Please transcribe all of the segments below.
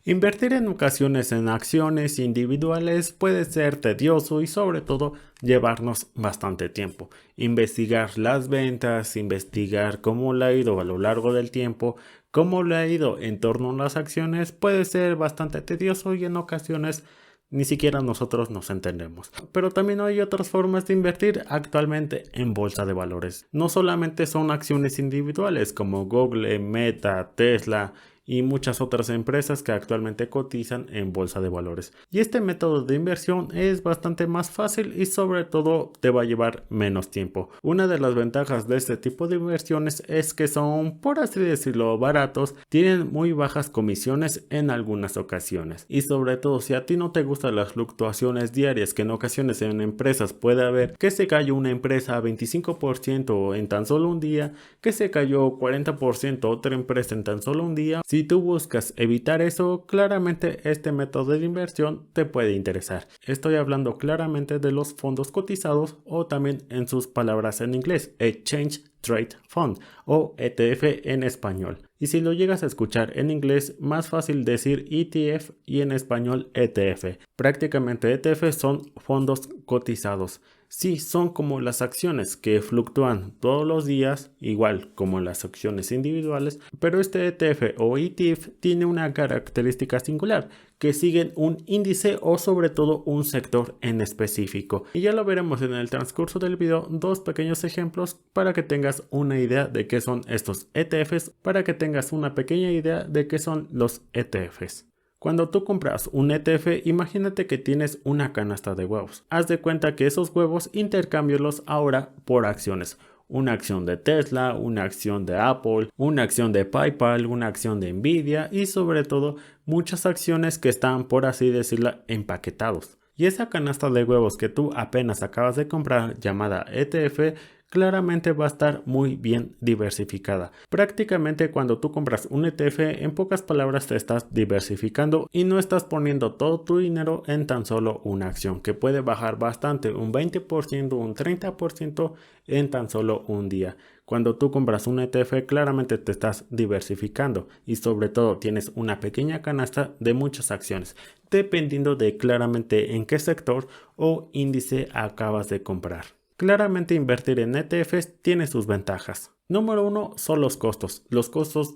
Invertir en ocasiones en acciones individuales puede ser tedioso y sobre todo llevarnos bastante tiempo. Investigar las ventas, investigar cómo le ha ido a lo largo del tiempo, cómo le ha ido en torno a las acciones puede ser bastante tedioso y en ocasiones ni siquiera nosotros nos entendemos. Pero también hay otras formas de invertir actualmente en bolsa de valores. No solamente son acciones individuales como Google, Meta, Tesla y muchas otras empresas que actualmente cotizan en bolsa de valores. Y este método de inversión es bastante más fácil y sobre todo te va a llevar menos tiempo. Una de las ventajas de este tipo de inversiones es que son, por así decirlo, baratos, tienen muy bajas comisiones en algunas ocasiones. Y sobre todo si a ti no te gustan las fluctuaciones diarias que en ocasiones en empresas puede haber, que se cayó una empresa a 25% en tan solo un día, que se cayó 40% otra empresa en tan solo un día. Si tú buscas evitar eso, claramente este método de inversión te puede interesar. Estoy hablando claramente de los fondos cotizados o también en sus palabras en inglés, Exchange Trade Fund o ETF en español. Y si lo llegas a escuchar en inglés, más fácil decir ETF y en español ETF. Prácticamente ETF son fondos cotizados. Sí, son como las acciones que fluctúan todos los días, igual como las acciones individuales, pero este ETF o ETF tiene una característica singular, que siguen un índice o sobre todo un sector en específico. Y ya lo veremos en el transcurso del video, dos pequeños ejemplos para que tengas una idea de qué son estos ETFs, para que tengas una pequeña idea de qué son los ETFs. Cuando tú compras un ETF, imagínate que tienes una canasta de huevos. Haz de cuenta que esos huevos intercámbialos ahora por acciones. Una acción de Tesla, una acción de Apple, una acción de PayPal, una acción de Nvidia y sobre todo muchas acciones que están, por así decirlo, empaquetados. Y esa canasta de huevos que tú apenas acabas de comprar, llamada ETF, claramente va a estar muy bien diversificada. Prácticamente cuando tú compras un ETF, en pocas palabras te estás diversificando y no estás poniendo todo tu dinero en tan solo una acción, que puede bajar bastante, un 20%, un 30% en tan solo un día. Cuando tú compras un ETF, claramente te estás diversificando y sobre todo tienes una pequeña canasta de muchas acciones, dependiendo de claramente en qué sector o índice acabas de comprar. Claramente invertir en ETFs tiene sus ventajas. Número 1 son los costos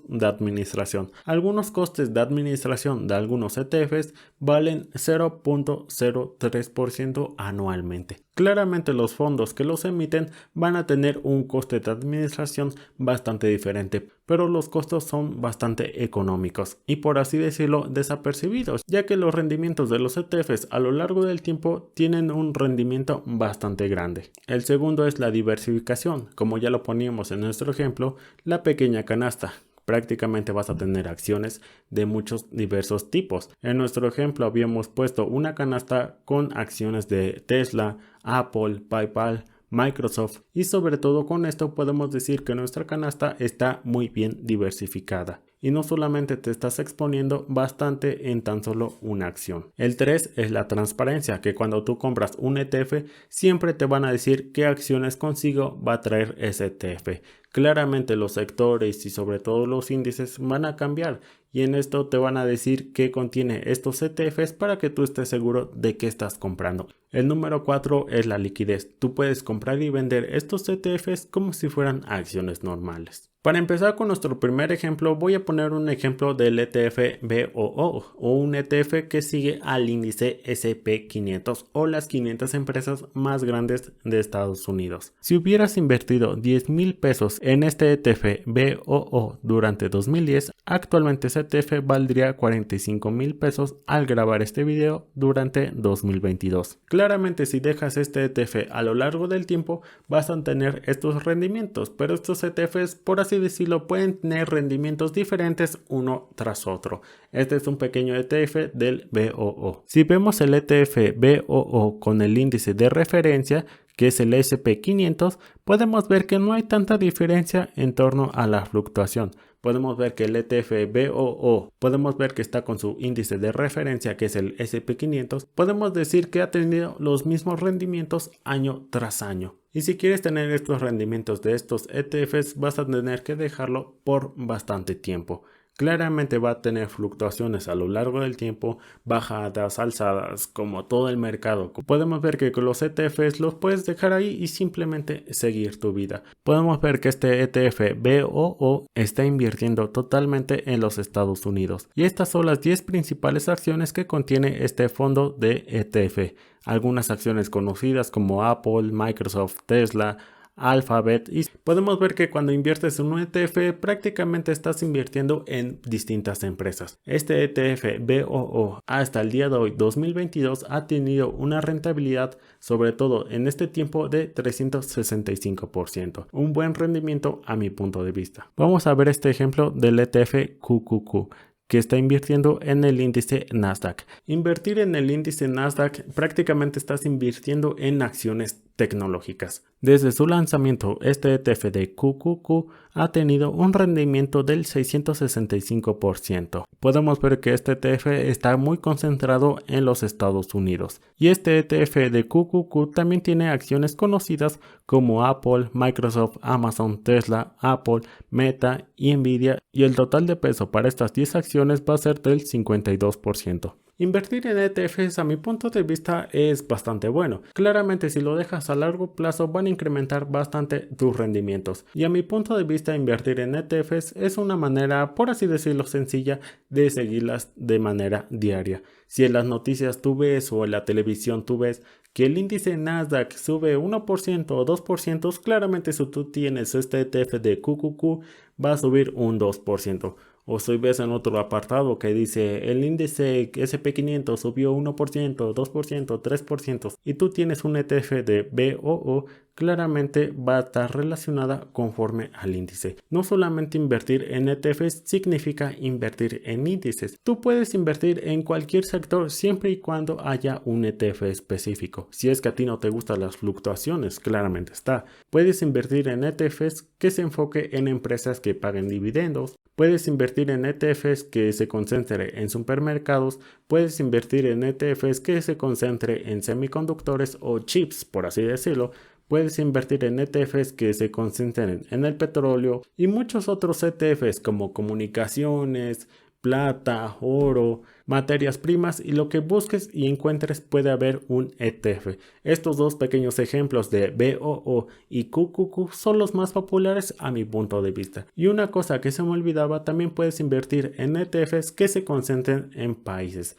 de administración. Algunos costes de administración de algunos ETFs valen 0.03% anualmente. Claramente los fondos que los emiten van a tener un coste de administración bastante diferente, pero los costos son bastante económicos y por así decirlo desapercibidos, ya que los rendimientos de los ETFs a lo largo del tiempo tienen un rendimiento bastante grande. El segundo es la diversificación, como ya lo poníamos en nuestro ejemplo, la pequeña canasta. Prácticamente vas a tener acciones de muchos diversos tipos. En nuestro ejemplo habíamos puesto una canasta con acciones de Tesla, Apple, PayPal, Microsoft y sobre todo con esto podemos decir que nuestra canasta está muy bien diversificada. Y no solamente te estás exponiendo bastante en tan solo una acción. El 3 es la transparencia, que cuando tú compras un ETF siempre te van a decir qué acciones consigo va a traer ese ETF. Claramente los sectores y sobre todo los índices van a cambiar y en esto te van a decir qué contiene estos ETFs para que tú estés seguro de qué estás comprando. El número 4 es la liquidez. Tú puedes comprar y vender estos ETFs como si fueran acciones normales. Para empezar con nuestro primer ejemplo, voy a poner un ejemplo del ETF BOO o un ETF que sigue al índice SP500 o las 500 empresas más grandes de Estados Unidos. Si hubieras invertido 10,000 pesos en este ETF BOO durante 2010, actualmente ese ETF valdría 45,000 pesos al grabar este video durante 2022. Claramente si dejas este ETF a lo largo del tiempo vas a tener estos rendimientos, pero estos ETFs por así decirlo pueden tener rendimientos diferentes uno tras otro. Este es un pequeño ETF del BOO. Si vemos el ETF BOO con el índice de referencia, que es el SP500, podemos ver que no hay tanta diferencia en torno a la fluctuación. Podemos ver que el ETF BOO, podemos ver que está con su índice de referencia que es el SP500, podemos decir que ha tenido los mismos rendimientos año tras año. Y si quieres tener estos rendimientos de estos ETFs vas a tener que dejarlo por bastante tiempo. Claramente va a tener fluctuaciones a lo largo del tiempo, bajadas, alzadas, como todo el mercado. Podemos ver que con los ETFs los puedes dejar ahí y simplemente seguir tu vida. Podemos ver que este ETF BOO está invirtiendo totalmente en los Estados Unidos. Y estas son las 10 principales acciones que contiene este fondo de ETF. Algunas acciones conocidas como Apple, Microsoft, Tesla, Alphabet, y podemos ver que cuando inviertes en un ETF prácticamente estás invirtiendo en distintas empresas. Este ETF BOO hasta el día de hoy 2022 ha tenido una rentabilidad, sobre todo en este tiempo, de 365%, un buen rendimiento a mi punto de vista. Vamos a ver este ejemplo del ETF QQQ, que está invirtiendo en el índice Nasdaq. Invertir en el índice Nasdaq prácticamente estás invirtiendo en acciones tecnológicas. Desde su lanzamiento, este ETF de QQQ ha tenido un rendimiento del 665%. Podemos ver que este ETF está muy concentrado en los Estados Unidos. Y este ETF de QQQ también tiene acciones conocidas como Apple, Microsoft, Amazon, Tesla, Apple, Meta y Nvidia, y el total de peso para estas 10 acciones va a ser del 52%. Invertir en ETFs a mi punto de vista es bastante bueno. Claramente si lo dejas a largo plazo van a incrementar bastante tus rendimientos. Y a mi punto de vista invertir en ETFs es una manera, por así decirlo, sencilla de seguirlas de manera diaria. Si en las noticias tú ves o en la televisión tú ves que el índice Nasdaq sube 1% o 2%, claramente si tú tienes este ETF de QQQ va a subir un 2%. O si ves en otro apartado que dice el índice SP500 subió 1%, 2%, 3% y tú tienes un ETF de BOO, claramente va a estar relacionada conforme al índice. No solamente invertir en ETFs significa invertir en índices. Tú puedes invertir en cualquier sector siempre y cuando haya un ETF específico. Si es que a ti no te gustan las fluctuaciones, claramente está. Puedes invertir en ETFs que se enfoque en empresas que paguen dividendos. Puedes invertir en ETFs que se concentre en supermercados, puedes invertir en ETFs que se concentre en semiconductores o chips, por así decirlo. Puedes invertir en ETFs que se concentren en el petróleo y muchos otros ETFs como comunicaciones, plata, oro, materias primas, y lo que busques y encuentres puede haber un ETF. Estos dos pequeños ejemplos de BOO y QQQ son los más populares a mi punto de vista. Y una cosa que se me olvidaba, también puedes invertir en ETFs que se concentren en países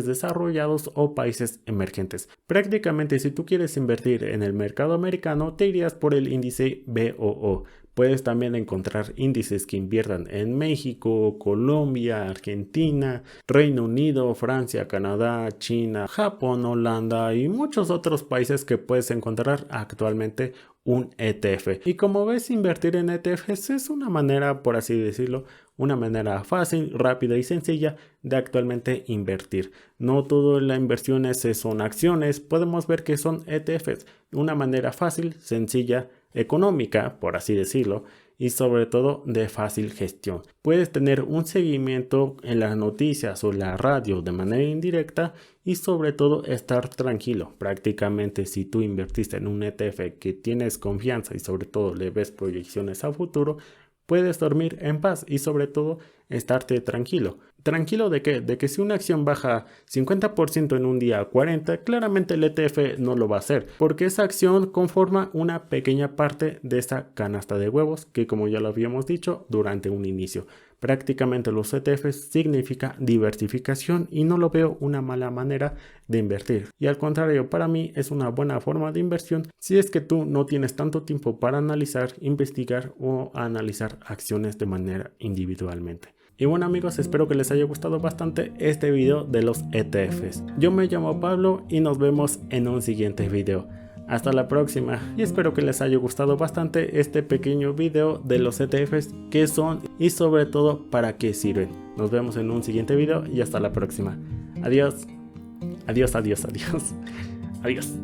desarrollados o países emergentes. Prácticamente si tú quieres invertir en el mercado americano te irías por el índice BOO. Puedes también encontrar índices que inviertan en México, Colombia, Argentina, Reino Unido, Francia, Canadá, China, Japón, Holanda y muchos otros países que puedes encontrar actualmente un ETF. Y como ves, invertir en ETFs es una manera, por así decirlo, una manera fácil, rápida y sencilla de actualmente invertir. No todas las inversiones son acciones, podemos ver que son ETFs. Una manera fácil, sencilla, económica, por así decirlo, y sobre todo de fácil gestión. Puedes tener un seguimiento en las noticias o la radio de manera indirecta y sobre todo estar tranquilo. Prácticamente si tú invertiste en un ETF que tienes confianza y sobre todo le ves proyecciones a futuro, puedes dormir en paz y sobre todo estarte tranquilo. ¿Tranquilo de qué? De que si una acción baja 50% en un día a 40%, claramente el ETF no lo va a hacer, porque esa acción conforma una pequeña parte de esa canasta de huevos que, como ya lo habíamos dicho durante un inicio, prácticamente los ETFs significa diversificación y no lo veo una mala manera de invertir. Y al contrario, para mí es una buena forma de inversión si es que tú no tienes tanto tiempo para analizar, investigar o analizar acciones de manera individualmente. Y bueno amigos, espero que les haya gustado bastante este video de los ETFs. Yo me llamo Pablo y nos vemos en un siguiente video. Hasta la próxima y espero que les haya gustado bastante este pequeño video de los ETFs, qué son y sobre todo para qué sirven. Nos vemos en un siguiente video y hasta la próxima. Adiós. Adiós, adiós, adiós. Adiós.